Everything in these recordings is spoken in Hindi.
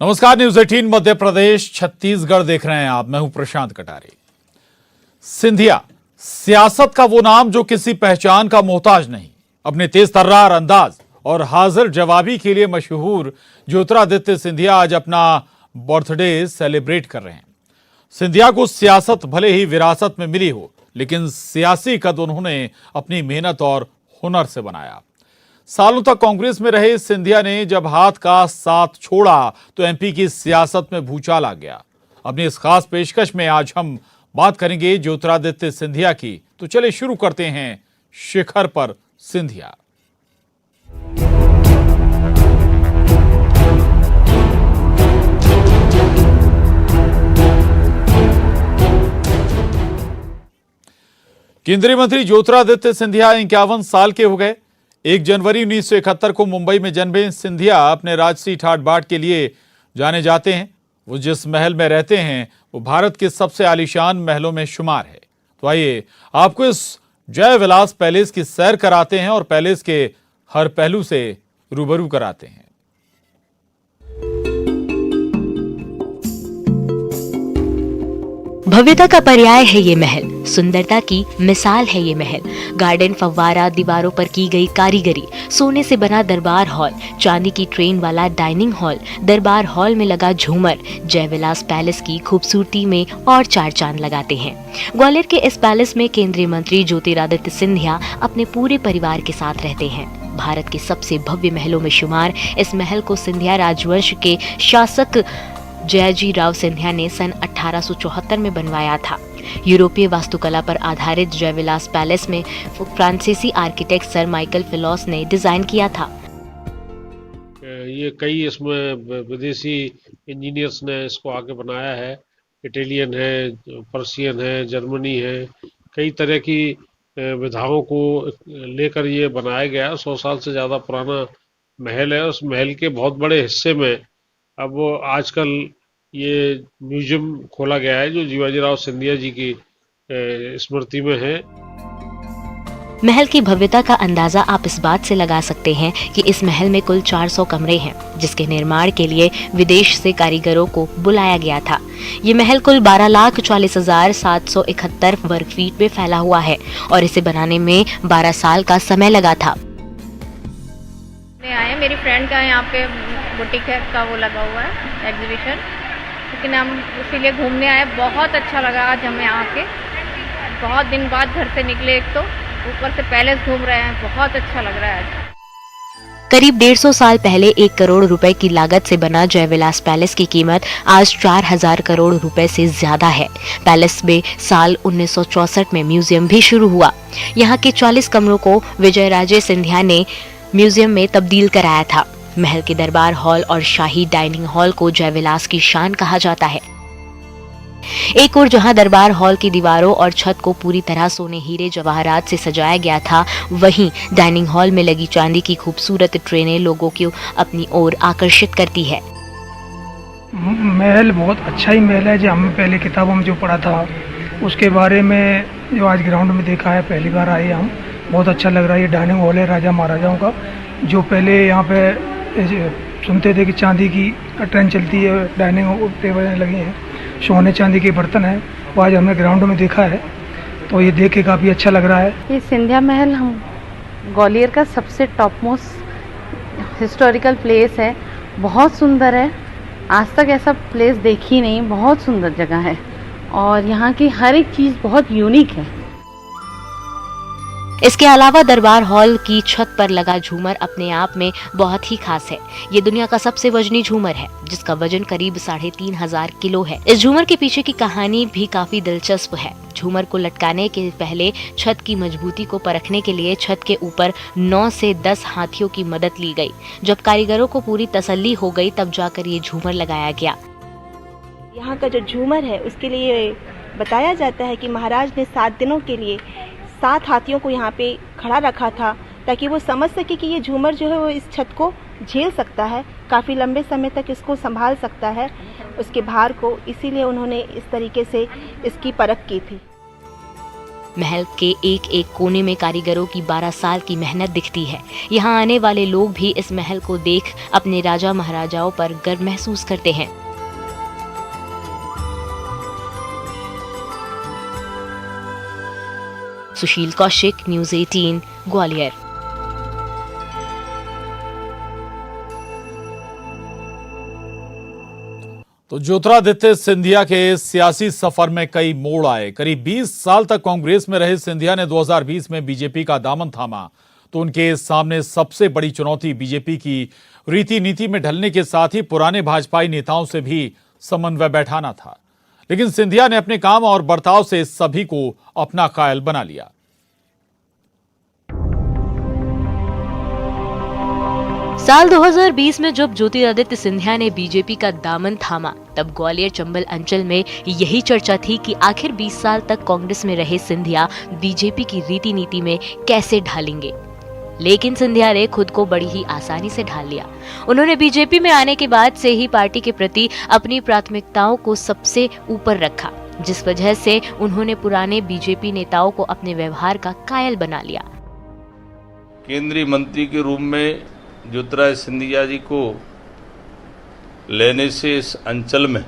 नमस्कार, न्यूज 18 मध्य प्रदेश छत्तीसगढ़ देख रहे हैं आप। मैं हूं प्रशांत कटारे। सिंधिया सियासत का वो नाम जो किसी पहचान का मोहताज नहीं। अपने तेज तर्रार अंदाज और हाजिर जवाबी के लिए मशहूर ज्योतिरादित्य सिंधिया आज अपना बर्थडे सेलिब्रेट कर रहे हैं। सिंधिया को सियासत भले ही विरासत में मिली हो, लेकिन सियासी कद उन्होंने अपनी मेहनत और हुनर से बनाया। सालों तक कांग्रेस में रहे सिंधिया ने जब हाथ का साथ छोड़ा तो एमपी की सियासत में भूचाल आ गया। अपनी इस खास पेशकश में आज हम बात करेंगे ज्योतिरादित्य सिंधिया की। तो चलिए शुरू करते हैं शिखर पर सिंधिया। केंद्रीय मंत्री ज्योतिरादित्य सिंधिया 51 साल के हो गए। 1 जनवरी 1971 को मुंबई में जन्मे सिंधिया अपने राजसी ठाट बाट के लिए जाने जाते हैं। वो जिस महल में रहते हैं वो भारत के सबसे आलीशान महलों में शुमार है। तो आइए आपको इस जय विलास पैलेस की सैर कराते हैं और पैलेस के हर पहलू से रूबरू कराते हैं। भव्यता का पर्याय है ये महल, सुंदरता की मिसाल है ये महल। गार्डन, फव्वारा, दीवारों पर की गई कारीगरी, सोने से बना दरबार हॉल, चांदी की ट्रेन वाला डाइनिंग हॉल, दरबार हॉल में लगा झूमर जयविलास पैलेस की खूबसूरती में और चार चांद लगाते हैं। ग्वालियर के इस पैलेस में केंद्रीय मंत्री ज्योतिरादित्य सिंधिया अपने पूरे परिवार के साथ रहते हैं। भारत के सबसे भव्य महलों में शुमार इस महल को सिंधिया राजवंश के शासक जयाजी राव सिंधिया ने सन 1874 में बनवाया था। यूरोपीय वास्तुकला पर आधारित जयविलास पैलेस में फ्रांसीसी आर्किटेक्ट सर माइकल फिलॉस ने डिजाइन किया था। ये कई इसमें विदेशी इंजीनियर्स ने इसको आगे बनाया है। इटालियन है, पर्शियन है, जर्मनी है, कई तरह की विधाओं को लेकर ये बनाया गया। 100 साल से ज़्यादा पुराना महल है। उस महल के बहुत बड़े हिस्से में अब आजकल ये म्यूजियम खोला गया है जो जीवाजीराव सिंधिया जी की स्मृति में है। महल की भव्यता का अंदाजा आप इस बात से लगा सकते हैं कि इस महल में कुल 400 कमरे हैं, जिसके निर्माण के लिए विदेश से कारीगरों को बुलाया गया था। ये महल कुल 12,40,771 वर्ग फीट में फैला हुआ है और इसे बनाने में 12 साल का समय लगा था। आए मेरी फ्रेंड का यहाँ पे बुटीक है का वो लगा हुआ है एग्जीबिशन, लेकिन हम इसीलिए घूमने आए। बहुत अच्छा लगा आज हमें यहाँ के। बहुत दिन बाद घर से निकले, एक तो ऊपर से पैलेस घूम रहे हैं, बहुत अच्छा लग रहा है। करीब 150 साल पहले 1 करोड़ रुपए की लागत से बना जयविलास पैलेस की कीमत आज 4000 करोड़ रुपए से ज्यादा है। पैलेस में साल 1964 में म्यूजियम भी शुरू हुआ। यहाँ के 40 कमरों को विजयराजे सिंधिया ने म्यूजियम में तब्दील कराया था। महल के दरबार हॉल और शाही डाइनिंग हॉल को जयविलास की शान कहा जाता है। एक ओर जहां दरबार हॉल की दीवारों और छत को पूरी तरह सोने, हीरे, जवाहरात से सजाया गया था, वहीं डाइनिंग हॉल में लगी चांदी की खूबसूरत ट्रेनें लोगों को अपनी ओर आकर्षित करती है। महल बहुत अच्छा ही महल है। जो हमने पहले किताबों में जो पढ़ा था उसके बारे में जो आज ग्राउंड में देखा है, पहली बार आए हम, बहुत अच्छा लग रहा है। ये डाइनिंग हॉल है राजा महाराजाओं का। जो पहले यहाँ पे सुनते थे कि चांदी की ट्रेन चलती है, डाइनिंग टेबल लगी हैं, सोने चांदी के बर्तन हैं, वो आज हमने ग्राउंड में देखा है, तो ये देख के काफ़ी अच्छा लग रहा है। ये सिंधिया महल हम ग्वालियर का सबसे टॉप मोस्ट हिस्टोरिकल प्लेस है। बहुत सुंदर है, आज तक ऐसा प्लेस देखी नहीं। बहुत सुंदर जगह है और यहाँ की हर एक चीज़ बहुत यूनिक है। इसके अलावा दरबार हॉल की छत पर लगा झूमर अपने आप में बहुत ही खास है। ये दुनिया का सबसे वजनी झूमर है, जिसका वजन करीब 3500 किलो है। इस झूमर के पीछे की कहानी भी काफी दिलचस्प है। झूमर को लटकाने के पहले छत की मजबूती को परखने के लिए छत के ऊपर 9 से 10 हाथियों की मदद ली गई। जब कारीगरों को पूरी तसल्ली हो गई तब जाकर ये झूमर लगाया गया। यहाँ का जो झूमर है उसके लिए बताया जाता है कि महाराज ने 7 दिनों के लिए 7 हाथियों को यहाँ पे खड़ा रखा था, ताकि वो समझ सके कि ये झूमर जो है वो इस छत को झेल सकता है, काफ़ी लंबे समय तक इसको संभाल सकता है, उसके भार को। इसीलिए उन्होंने इस तरीके से इसकी परख की थी। महल के एक एक कोने में कारीगरों की 12 साल की मेहनत दिखती है। यहाँ आने वाले लोग भी इस महल को देख अपने राजा महाराजाओं पर गर्व महसूस करते हैं। सुशील कौशिक, न्यूज़ 18, ग्वालियर। तो ज्योतिरादित्य सिंधिया के सियासी सफर में कई मोड़ आए। करीब 20 साल तक कांग्रेस में रहे सिंधिया ने 2020 में बीजेपी का दामन थामा तो उनके सामने सबसे बड़ी चुनौती बीजेपी की रीति नीति में ढलने के साथ ही पुराने भाजपाई नेताओं से भी समन्वय बैठाना था। लेकिन सिंधिया ने अपने काम और बर्ताव से सभी को अपना कायल बना लिया। साल 2020 में जब ज्योतिरादित्य सिंधिया ने बीजेपी का दामन थामा तब ग्वालियर चंबल अंचल में यही चर्चा थी कि आखिर 20 साल तक कांग्रेस में रहे सिंधिया बीजेपी की रीति नीति में कैसे ढालेंगे। लेकिन सिंधिया ने खुद को बड़ी ही आसानी से ढाल लिया। उन्होंने बीजेपी में आने के बाद से ही पार्टी के प्रति अपनी प्राथमिकताओं को सबसे ऊपर रखा, जिस वजह से उन्होंने पुराने बीजेपी नेताओं को अपने व्यवहार का कायल बना लिया। केंद्रीय मंत्री के रूप में ज्योतिरादित्य सिंधिया जी को लेने से इस अंचल में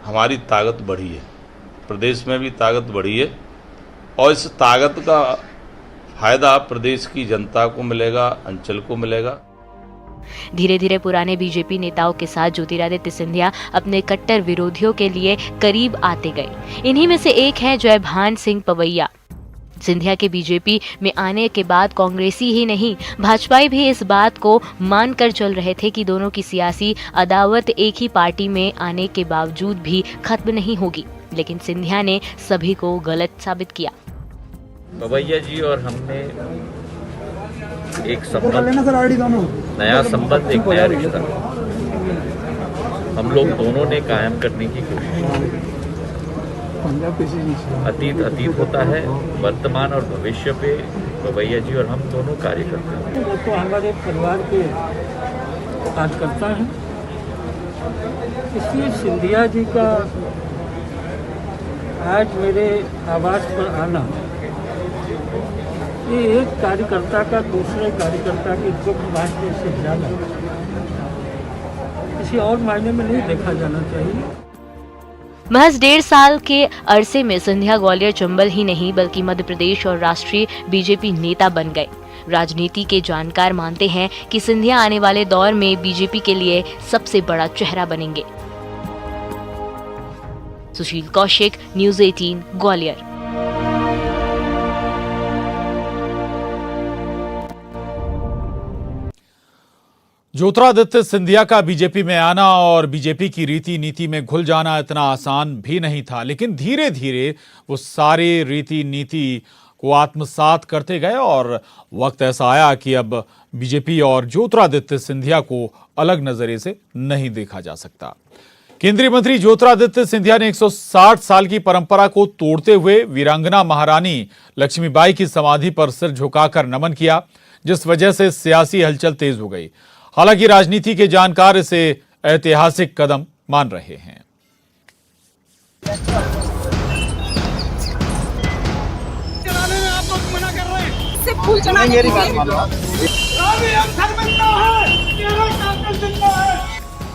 हमारी ताकत बढ़ी है, प्रदेश में भी ताकत बढ़ी है और इस ताकत का फायदा प्रदेश की जनता को मिलेगा, अंचल को मिलेगा। धीरे धीरे पुराने बीजेपी नेताओं के साथ ज्योतिरादित्य सिंधिया अपने कट्टर विरोधियों के लिए करीब आते गए। इन्हीं में से एक है जयभान सिंह पवैया। सिंधिया के बीजेपी में आने के बाद कांग्रेसी ही नहीं भाजपाई भी इस बात को मानकर चल रहे थे कि दोनों की सियासी अदावत एक ही पार्टी में आने के बावजूद भी खत्म नहीं होगी। लेकिन सिंधिया ने सभी को गलत साबित किया। पवैया जी और हमने एक संबंध, नया संबंध, एक नया रिश्ता हम लोग दोनों ने कायम करने की कोशिश की। अतीत होता है, वर्तमान और भविष्य पे पवैया जी और हम दोनों कार्य करते हैं। तो हमारे परिवार के कार्यकर्ता हैं, इसलिए सिंधिया जी का आज मेरे आवास पर आना ये एक कार्यकर्ता का दूसरे कार्यकर्ता की दुख बांटने से ज़्यादा किसी और मायने में नहीं देखा जाना चाहिए। महज 1.5 साल के अरसे में सिंधिया ग्वालियर चंबल ही नहीं बल्कि मध्य प्रदेश और राष्ट्रीय बीजेपी नेता बन गए। राजनीति के जानकार मानते हैं कि सिंधिया आने वाले दौर में बीजेपी के लिए सबसे बड़ा चेहरा बनेंगे। सुशील कौशिक, न्यूज़ 18, ग्वालियर। ज्योतिरादित्य सिंधिया का बीजेपी में आना और बीजेपी की रीति नीति में घुल जाना इतना आसान भी नहीं था, लेकिन धीरे धीरे वो सारी रीति नीति को आत्मसात करते गए और वक्त ऐसा आया कि अब बीजेपी और ज्योतिरादित्य सिंधिया को अलग नजरिए से नहीं देखा जा सकता। केंद्रीय मंत्री ज्योतिरादित्य सिंधिया ने 160 साल की परंपरा को तोड़ते हुए वीरांगना महारानी लक्ष्मीबाई की समाधि पर सिर झुकाकर नमन किया, जिस वजह से सियासी हलचल तेज हो गई। हालांकि राजनीति के जानकार इसे ऐतिहासिक कदम मान रहे हैं। आप लोग मना कर रहे हैं, सिर्फ फूल चढ़ाने की बात मानो।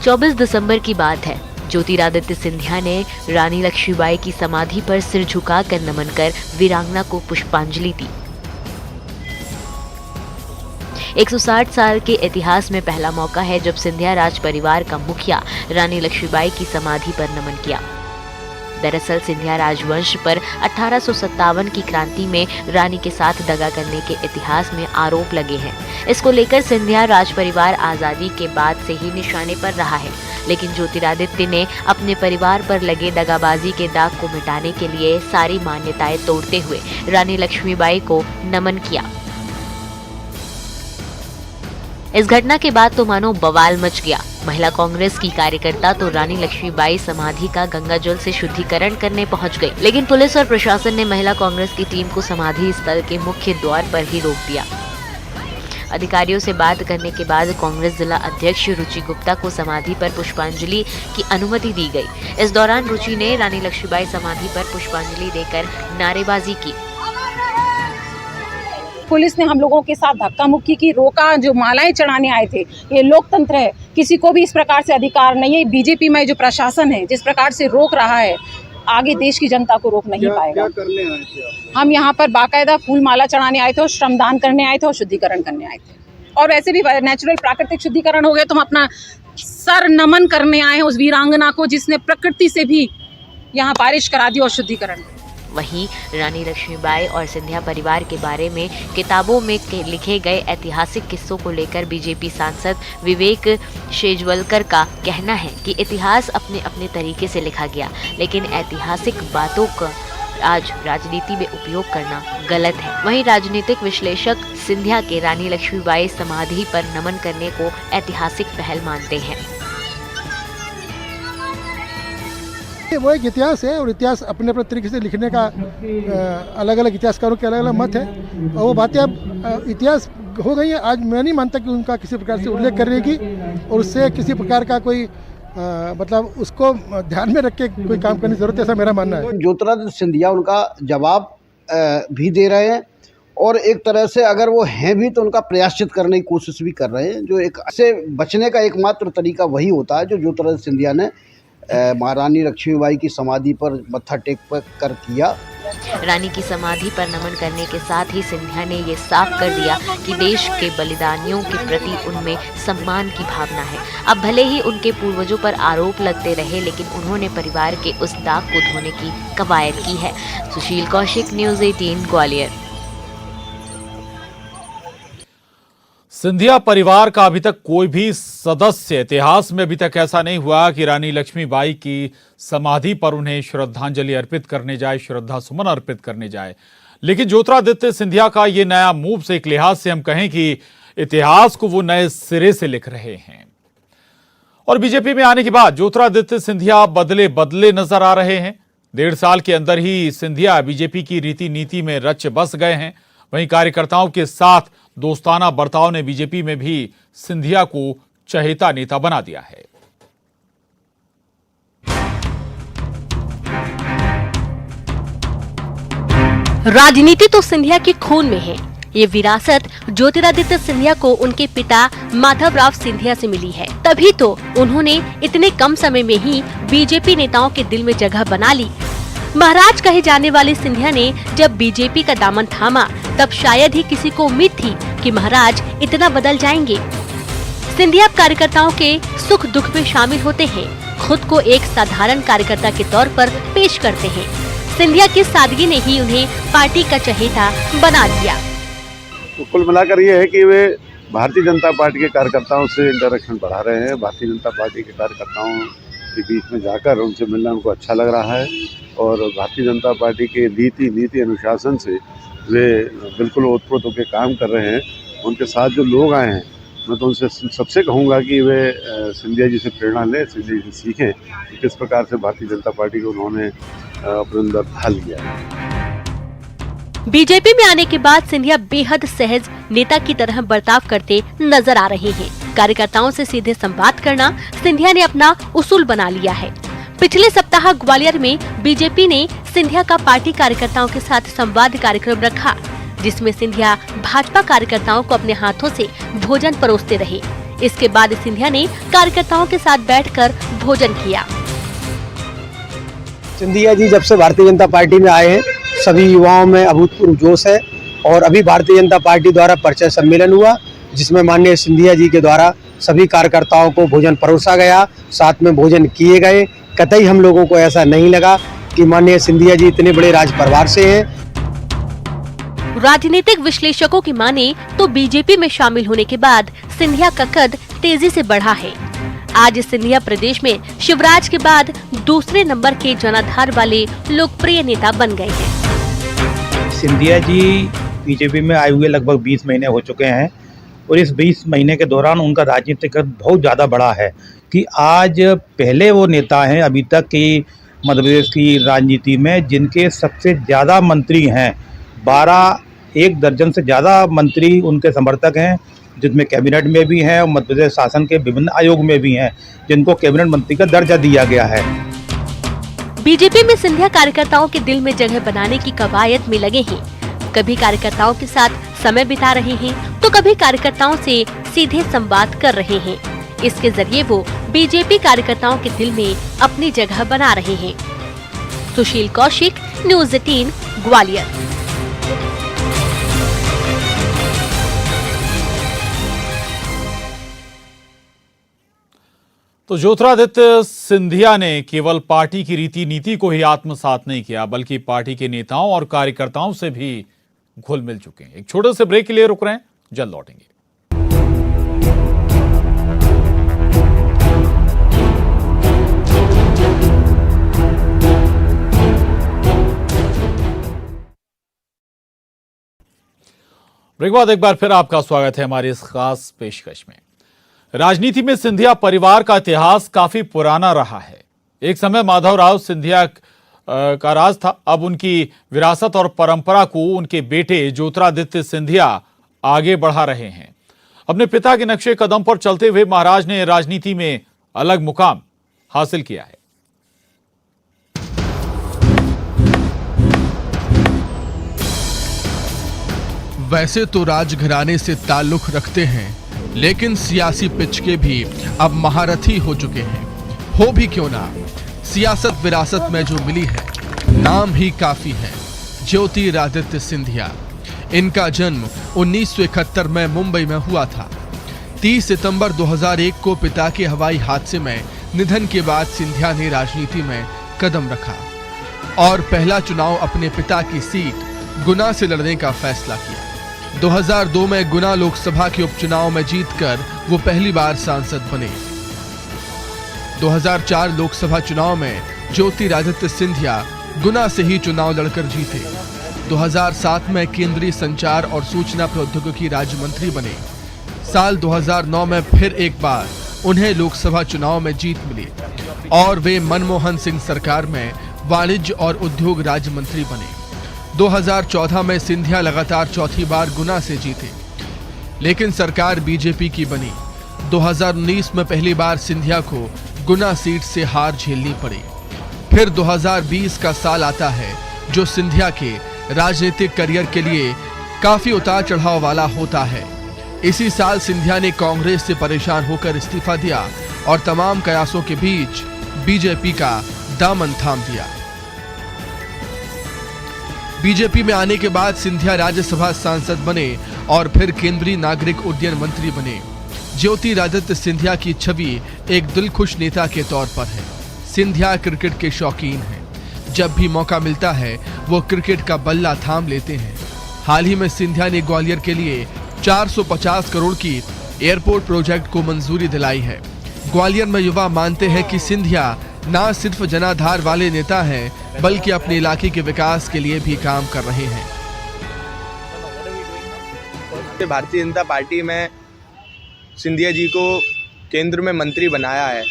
24 दिसंबर की बात है। ज्योतिरादित्य सिंधिया ने रानी लक्ष्मीबाई की समाधि पर सिर झुकाकर नमन कर वीरांगना को पुष्पांजलि दी। 160 साल के इतिहास में पहला मौका है जब सिंधिया राज परिवार का मुखिया रानी लक्ष्मीबाई की समाधि पर नमन किया। दरअसल सिंधिया राजवंश पर 1857 की क्रांति में रानी के साथ दगा करने के इतिहास में आरोप लगे हैं। इसको लेकर सिंधिया राज परिवार आजादी के बाद से ही निशाने पर रहा है, लेकिन ज्योतिरादित्य ने अपने परिवार पर लगे दगाबाजी के दाग को मिटाने के लिए सारी मान्यताएं तोड़ते हुए रानी लक्ष्मीबाई को नमन किया। इस घटना के बाद तो मानो बवाल मच गया। महिला कांग्रेस की कार्यकर्ता तो रानी लक्ष्मीबाई समाधि का गंगाजल से शुद्धिकरण करने पहुंच गई, लेकिन पुलिस और प्रशासन ने महिला कांग्रेस की टीम को समाधि स्थल के मुख्य द्वार पर ही रोक दिया। अधिकारियों से बात करने के बाद कांग्रेस जिला अध्यक्ष रुचि गुप्ता को समाधि पर पुष्पांजलि की अनुमति दी गई। इस दौरान रुचि ने रानी लक्ष्मीबाई समाधि पर पुष्पांजलि देकर नारेबाजी की। पुलिस ने हम लोगों के साथ धक्का मुक्की की, रोका, जो मालाएं चढ़ाने आए थे। ये लोकतंत्र है, किसी को भी इस प्रकार से अधिकार नहीं है। बीजेपी में जो प्रशासन है जिस प्रकार से रोक रहा है, आगे देश की जनता को रोक नहीं पाएगा। क्या करने आए थे आप? हम यहाँ पर बाकायदा फूल माला चढ़ाने आए थे और श्रमदान करने आए थे और शुद्धिकरण करने आए थे। और वैसे भी नेचुरल प्राकृतिक शुद्धिकरण हो गया तो हम अपना सर नमन करने आए हैं उस वीरांगना को जिसने प्रकृति से भी यहाँ बारिश करा दी और शुद्धिकरण। वहीं रानी लक्ष्मीबाई और सिंधिया परिवार के बारे में किताबों में लिखे गए ऐतिहासिक किस्सों को लेकर बीजेपी सांसद विवेक शेजवलकर का कहना है कि इतिहास अपने अपने तरीके से लिखा गया, लेकिन ऐतिहासिक बातों का आज राजनीति में उपयोग करना गलत है। वहीं राजनीतिक विश्लेषक सिंधिया के रानी लक्ष्मीबाई समाधि पर नमन करने को ऐतिहासिक पहल मानते हैं। वो एक इतिहास है और इतिहास अपने अपने तरीके से लिखने का अलग अलग इतिहासकारों के अलग अलग मत है और वो बातें अब इतिहास हो गई हैं। आज मैं नहीं मानता कि उनका किसी प्रकार से उल्लेख करने की और उससे किसी प्रकार का कोई मतलब उसको ध्यान में रख के कोई काम करने की जरूरत है, ऐसा मेरा मानना है। ज्योतिरादित्य सिंधिया उनका जवाब भी दे रहे हैं और एक तरह से अगर वो हैं भी तो उनका प्रायश्चित करने की कोशिश भी कर रहे हैं। जो एक से बचने का एकमात्र तरीका वही होता है जो ज्योतिरादित्य सिंधिया ने महारानी लक्ष्मीबाई की समाधि पर मत्था टेक कर किया। रानी की समाधि पर नमन करने के साथ ही सिंधिया ने ये साफ कर दिया कि देश के बलिदानियों के प्रति उनमें सम्मान की भावना है। अब भले ही उनके पूर्वजों पर आरोप लगते रहे, लेकिन उन्होंने परिवार के उस दाग को धोने की कवायद की है। सुशील कौशिक, न्यूज़ 18 ग्वालियर। सिंधिया परिवार का अभी तक कोई भी सदस्य, इतिहास में अभी तक ऐसा नहीं हुआ कि रानी लक्ष्मीबाई की समाधि पर उन्हें श्रद्धांजलि अर्पित करने जाए, श्रद्धा सुमन अर्पित करने जाए। लेकिन ज्योतिरादित्य सिंधिया का ये नया मूव से एक लिहाज से हम कहें कि इतिहास को वो नए सिरे से लिख रहे हैं। और बीजेपी में आने के बाद ज्योतिरादित्य सिंधिया बदले बदले नजर आ रहे हैं। 1.5 साल के अंदर ही सिंधिया बीजेपी की रीति नीति में रच बस गए हैं। वहीं कार्यकर्ताओं के साथ दोस्ताना बर्ताव ने बीजेपी में भी सिंधिया को चहेता नेता बना दिया है। राजनीति तो सिंधिया के खून में है। ये विरासत ज्योतिरादित्य सिंधिया को उनके पिता माधवराव सिंधिया से मिली है। तभी तो उन्होंने इतने कम समय में ही बीजेपी नेताओं के दिल में जगह बना ली। महाराज कहे जाने वाले सिंधिया ने जब बीजेपी का दामन थामा तब शायद ही किसी को उम्मीद थी कि महाराज इतना बदल जाएंगे। सिंधिया कार्यकर्ताओं के सुख दुख में शामिल होते हैं, खुद को एक साधारण कार्यकर्ता के तौर पर पेश करते हैं। सिंधिया की सादगी ने ही उन्हें पार्टी का चहेता बना दिया। तो कुल मिलाकर ये है कि वे भारतीय जनता पार्टी के कार्यकर्ताओं से इंटरेक्शन बढ़ा रहे हैं। भारतीय जनता पार्टी के कार्यकर्ताओं के बीच में जाकर उनसे मिलना उनको अच्छा लग रहा है और भारतीय जनता पार्टी के नीति अनुशासन से वे बिल्कुल ओतप्रोत होकर काम कर रहे हैं। उनके साथ जो लोग आए हैं, मैं तो उनसे सबसे कहूँगा कि वे सिंधिया जी से प्रेरणा लें, सिंधिया जी से सीखें कि किस प्रकार से भारतीय जनता पार्टी को उन्होंने अपने अंदर ढाल लिया है। बीजेपी में आने के बाद सिंधिया बेहद सहज नेता की तरह बर्ताव करते नजर आ रहे हैं। कार्यकर्ताओं से सीधे संवाद करना सिंधिया ने अपना उसूल बना लिया है। पिछले सप्ताह ग्वालियर में बीजेपी ने सिंधिया का पार्टी कार्यकर्ताओं के साथ संवाद कार्यक्रम रखा, जिसमें सिंधिया भाजपा कार्यकर्ताओं को अपने हाथों से भोजन परोसते रहे। इसके बाद सिंधिया ने कार्यकर्ताओं के साथ बैठकर भोजन किया। सिंधिया जी जब से भारतीय जनता पार्टी में आए हैं, सभी युवाओं में अभूतपूर्व जोश है और अभी भारतीय जनता पार्टी द्वारा परिचय सम्मेलन हुआ, जिसमें माननीय सिंधिया जी के द्वारा सभी कार्यकर्ताओं को भोजन परोसा गया, साथ में भोजन किए गए। कतई हम लोगों को ऐसा नहीं लगा कि माननीय सिंधिया जी इतने बड़े राज परिवार से हैं। राजनीतिक विश्लेषकों की माने तो बीजेपी में शामिल होने के बाद सिंधिया का कद तेजी से बढ़ा है। आज सिंधिया प्रदेश में शिवराज के बाद दूसरे नंबर के जनाधार वाले लोकप्रिय नेता बन गए हैं। सिंधिया जी बीजेपी में आए हुए लगभग 20 महीने हो चुके हैं और इस 20 महीने के दौरान उनका राजनीतिक कद बहुत ज़्यादा बढ़ा है कि आज पहले वो नेता हैं अभी तक की मध्य प्रदेश की राजनीति में जिनके सबसे ज़्यादा मंत्री हैं। 12 1 दर्जन से ज़्यादा मंत्री उनके समर्थक हैं, जिसमें कैबिनेट में भी हैं और मध्य प्रदेश शासन के विभिन्न आयोग में भी हैं, जिनको कैबिनेट मंत्री का दर्जा दिया गया है। बीजेपी में सिंधिया कार्यकर्ताओं के दिल में जगह बनाने की कवायद में लगे हैं। कभी कार्यकर्ताओं के साथ समय बिता रहे हैं तो कभी कार्यकर्ताओं से सीधे संवाद कर रहे हैं। इसके जरिए वो बीजेपी कार्यकर्ताओं के दिल में अपनी जगह बना रहे हैं। सुशील कौशिक, न्यूज़ 18, ग्वालियर। तो ज्योतिरादित्य सिंधिया ने केवल पार्टी की रीति नीति को ही आत्मसात नहीं किया, बल्कि पार्टी के नेताओं और कार्यकर्ताओं से भी घुल मिल चुके हैं। एक छोटे से ब्रेक के लिए रुक रहे हैं, जल्द लौटेंगे। ब्रेक बाद एक बार फिर आपका स्वागत है हमारी इस खास पेशकश में। राजनीति में सिंधिया परिवार का इतिहास काफी पुराना रहा है। एक समय माधवराव सिंधिया का राज था। अब उनकी विरासत और परंपरा को उनके बेटे ज्योतिरादित्य सिंधिया आगे बढ़ा रहे हैं। अपने पिता के नक्शे कदम पर चलते हुए महाराज ने राजनीति में अलग मुकाम हासिल किया है। वैसे तो राजघराने से ताल्लुक रखते हैं, लेकिन सियासी पिच के भी अब महारथी हो चुके हैं। हो भी क्यों ना, सियासत विरासत में जो मिली है, नाम ही काफी है, ज्योतिरादित्य सिंधिया। इनका जन्म 1971 में मुंबई में हुआ था। 30 सितंबर 2001 को पिता के हवाई हादसे में निधन के बाद सिंधिया ने राजनीति में कदम रखा और पहला चुनाव अपने पिता की सीट गुना से लड़ने का फैसला किया। 2002 में गुना लोकसभा के उपचुनाव में जीतकर वो पहली बार सांसद बने। 2004 लोकसभा चुनाव में ज्योतिरादित्य सिंधिया गुना से ही चुनाव लड़कर जीते। 2007 में केंद्रीय संचार और सूचना प्रौद्योगिकी राज्य मंत्री बने। साल 2009 में फिर एक बार उन्हें लोकसभा चुनाव में जीत मिली और वे मनमोहन सिंह सरकार में वाणिज्य और उद्योग राज्य मंत्री बने। 2014 में सिंधिया लगातार चौथी बार गुना से जीते, लेकिन सरकार बीजेपी की बनी। 2019 में पहली बार सिंधिया को गुना सीट से हार झेलनी पड़ी। फिर 2020 का साल आता है जो सिंधिया के राजनीतिक करियर के लिए काफी उतार चढ़ाव वाला होता है। इसी साल सिंधिया ने कांग्रेस से परेशान होकर इस्तीफा दिया और तमाम कयासों के बीच बीजेपी का दामन थाम दिया। बीजेपी में आने के बाद सिंधिया राज्यसभा सांसद बने और फिर केंद्रीय नागरिक उड्डयन मंत्री बने। ज्योतिरादित्य सिंधिया की छवि एक दिलखुश नेता के तौर पर है। सिंधिया क्रिकेट के शौकीन हैं। जब भी मौका मिलता है वो क्रिकेट का बल्ला थाम लेते हैं। हाल ही में सिंधिया ने ग्वालियर के लिए 450 करोड़ की एयरपोर्ट प्रोजेक्ट को मंजूरी दिलाई है। ग्वालियर में युवा मानते हैं कि सिंधिया न सिर्फ जनाधार वाले नेता हैं, बल्कि अपने इलाके के विकास के लिए भी काम कर रहे हैं। भारतीय जनता पार्टी में सिंधिया जी को केंद्र में मंत्री बनाया है,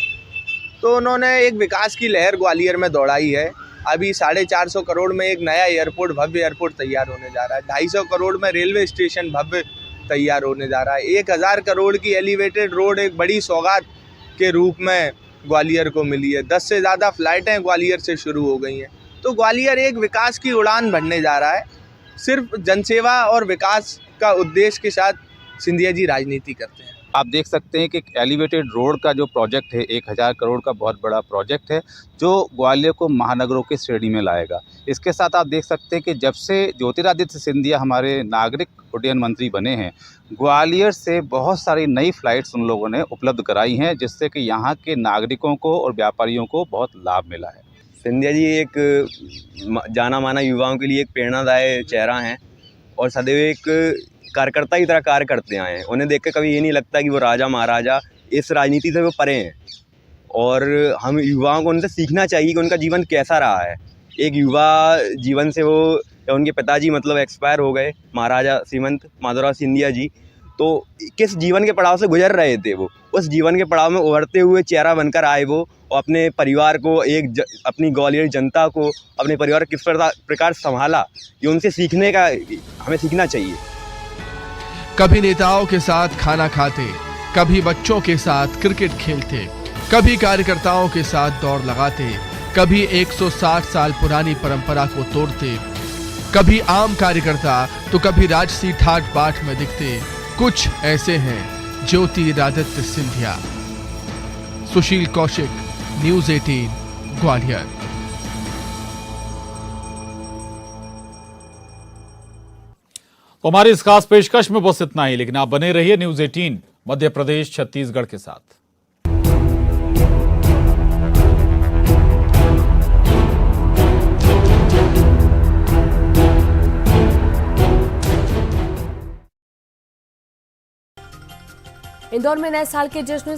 तो उन्होंने एक विकास की लहर ग्वालियर में दौड़ाई है। अभी 450 करोड़ में एक नया एयरपोर्ट, भव्य एयरपोर्ट तैयार होने जा रहा है। 250 करोड़ में रेलवे स्टेशन भव्य तैयार होने जा रहा है। 1000 करोड़ की एलिवेटेड रोड एक बड़ी सौगात के रूप में ग्वालियर को मिली है। 10 से ज़्यादा फ्लाइटें ग्वालियर से शुरू हो गई हैं। तो ग्वालियर एक विकास की उड़ान भरने जा रहा है। सिर्फ जनसेवा और विकास का उद्देश्य के साथ सिंधिया जी राजनीति करते हैं। आप देख सकते हैं कि एलिवेटेड रोड का जो प्रोजेक्ट है 1000 करोड़ का बहुत बड़ा प्रोजेक्ट है, जो ग्वालियर को महानगरों की श्रेणी में लाएगा। इसके साथ आप देख सकते हैं कि जब से ज्योतिरादित्य सिंधिया हमारे नागरिक उड्डयन मंत्री बने हैं, ग्वालियर से बहुत सारी नई फ्लाइट्स उन लोगों ने उपलब्ध कराई हैं, जिससे कि यहाँ के नागरिकों को और व्यापारियों को बहुत लाभ मिला है। सिंधिया जी एक जाना माना युवाओं के लिए एक प्रेरणादायक चेहरा हैं और सदैव एक कार्यकर्ता की तरह कार्य करते आए हैं। उन्हें देख कर कभी ये नहीं लगता कि वो राजा महाराजा, इस राजनीति से वो परे हैं और हम युवाओं को उनसे सीखना चाहिए कि उनका जीवन कैसा रहा है। एक युवा जीवन से वो, उनके पिताजी मतलब एक्सपायर हो गए, महाराजा श्रीमंत माधवराव सिंधिया जी, तो किस जीवन के पड़ाव से गुजर रहे थे वो, उस जीवन के पड़ाव में उभरते हुए चेहरा बनकर आए वो, अपने परिवार को अपनी ग्वालियर जनता को अपने परिवार किस प्रकार संभाला, ये उनसे सीखने का हमें सीखना चाहिए। कभी नेताओं के साथ खाना खाते, कभी बच्चों के साथ क्रिकेट खेलते, कभी कार्यकर्ताओं के साथ दौड़ लगाते, कभी 160 साल पुरानी परंपरा को तोड़ते, कभी आम कार्यकर्ता तो कभी राजसी ठाट बाट में दिखते। कुछ ऐसे हैं ज्योतिरादित्य सिंधिया। सुशील कौशिक, न्यूज़ 18, ग्वालियर। तो हमारी इस खास पेशकश में बस इतना ही, लेकिन आप बने रहिए न्यूज़ 18 मध्य प्रदेश छत्तीसगढ़ के साथ। इंदौर में नए साल के जश्न